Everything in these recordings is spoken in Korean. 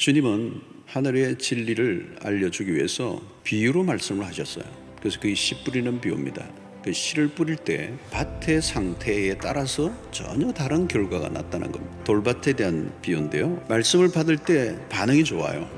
주님은 하늘의 진리를 알려주기 위해서 비유로 말씀을 하셨어요. 그래서 그게 씨 뿌리는 비유입니다. 그 씨를 뿌릴 때 밭의 상태에 따라서 전혀 다른 결과가 나타나는 겁니다. 돌밭에 대한 비유인데요, 말씀을 받을 때 반응이 좋아요.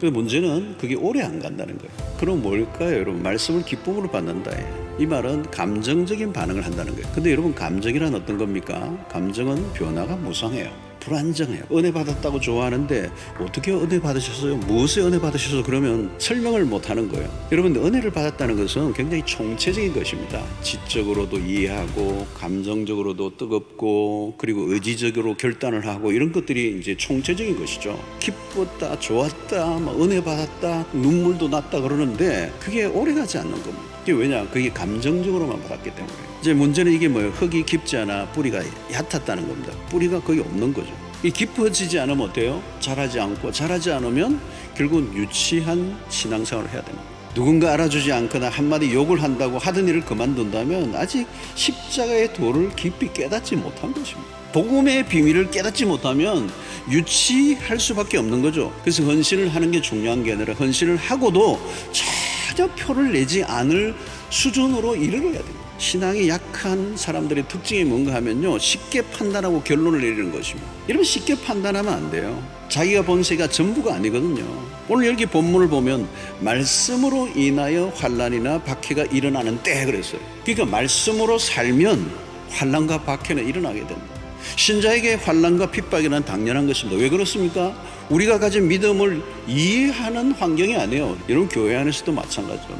그 문제는 그게 오래 안 간다는 거예요. 그럼 뭘까요, 여러분? 말씀을 기쁨으로 받는다. 이 말은 감정적인 반응을 한다는 거예요. 근데 여러분, 감정이란 어떤 겁니까? 감정은 변화가 무성해요. 불안정해요. 은혜 받았다고 좋아하는데 어떻게 은혜 받으셨어요? 무엇에 은혜 받으셔서? 그러면 설명을 못 하는 거예요. 여러분, 은혜를 받았다는 것은 굉장히 총체적인 것입니다. 지적으로도 이해하고, 감정적으로도 뜨겁고, 그리고 의지적으로 결단을 하고, 이런 것들이 이제 총체적인 것이죠. 기뻤다, 좋았다, 은혜 받았다, 눈물도 났다 그러는데 그게 오래가지 않는 겁니다. 그게 왜냐? 그게 감정적으로만 받았기 때문에. 이제 문제는 이게 뭐예요? 흙이 깊지 않아 뿌리가 얕았다는 겁니다. 뿌리가 거의 없는 거죠. 이 깊어지지 않으면 어때요? 자라지 않고, 자라지 않으면 결국은 유치한 신앙생활을 해야 됩니다. 누군가 알아주지 않거나 한마디 욕을 한다고 하던 일을 그만둔다면 아직 십자가의 도를 깊이 깨닫지 못한 것입니다. 복음의 비밀을 깨닫지 못하면 유치할 수밖에 없는 거죠. 그래서 헌신을 하는 게 중요한 게 아니라, 헌신을 하고도 전혀 표를 내지 않을 수준으로 이르러야 됩니다. 신앙이 약한 사람들의 특징이 뭔가 하면요, 쉽게 판단하고 결론을 내리는 것입니다. 여러분, 쉽게 판단하면 안 돼요. 자기가 본 세계가 전부가 아니거든요. 오늘 여기 본문을 보면 말씀으로 인하여 환난이나 박해가 일어나는 때 그랬어요. 그러니까 말씀으로 살면 환난과 박해는 일어나게 됩니다. 신자에게 환난과 핍박이란 당연한 것입니다. 왜 그렇습니까? 우리가 가진 믿음을 이해하는 환경이 아니에요. 여러분, 교회 안에서도 마찬가지죠.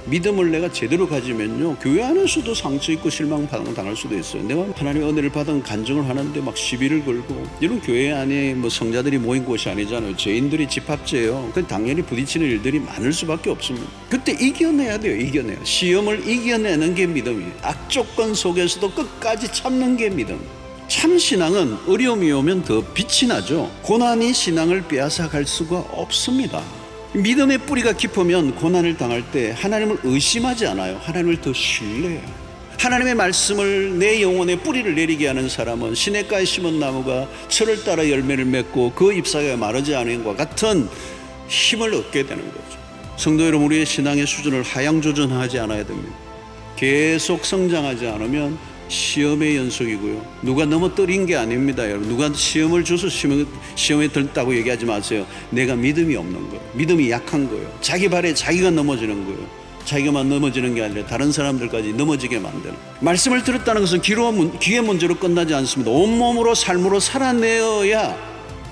믿음을 내가 제대로 가지면요, 교회 안에서도 상처 있고 실망 당할 수도 있어요. 내가 하나님의 은혜를 받은 간증을 하는데 막 시비를 걸고, 여러분, 교회 안에 성자들이 모인 곳이 아니잖아요. 죄인들이 집합제예요. 그 당연히 부딪히는 일들이 많을 수밖에 없습니다. 그때 이겨내야 돼요. 이겨내요. 시험을 이겨내는 게 믿음이에요. 악조건 속에서도 끝까지 참는 게 믿음. 참 신앙은 어려움이 오면 더 빛이 나죠. 고난이 신앙을 빼앗아갈 수가 없습니다. 믿음의 뿌리가 깊으면 고난을 당할 때 하나님을 의심하지 않아요. 하나님을 더 신뢰해요. 하나님의 말씀을 내 영혼에 뿌리를 내리게 하는 사람은 시냇가에 심은 나무가 철을 따라 열매를 맺고 그 잎사귀가 마르지 않은 것과 같은 힘을 얻게 되는 거죠. 성도 여러분, 우리의 신앙의 수준을 하향조정하지 않아야 됩니다. 계속 성장하지 않으면 시험의 연속이고요. 누가 넘어뜨린 게 아닙니다, 여러분. 누가 시험을 줘서 시험에 들었다고 얘기하지 마세요. 내가 믿음이 없는 거예요. 믿음이 약한 거예요. 자기 발에 자기가 넘어지는 거예요. 자기가만 넘어지는 게 아니라 다른 사람들까지 넘어지게 만드는. 말씀을 들었다는 것은 귀의 문제로 끝나지 않습니다. 온몸으로 삶으로 살아내어야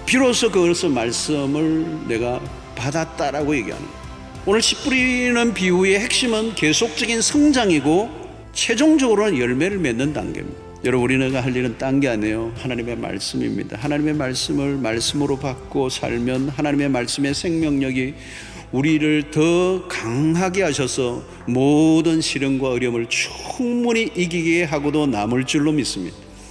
비로소 그것을 말씀을 내가 받았다라고 얘기하는 거예요. 오늘 씨 뿌리는 비유의 핵심은 계속적인 성장이고, 최종적으로는 열매를 맺는 단계입니다. 여러분, 우리가 할 일은 딴 게 아니에요. 하나님의 말씀입니다. 하나님의 말씀을 말씀으로 받고 살면 하나님의 말씀의 생명력이 우리를 더 강하게 하셔서 모든 시련과 어려움을 충분히 이기게 하고도 남을 줄로 믿습니다.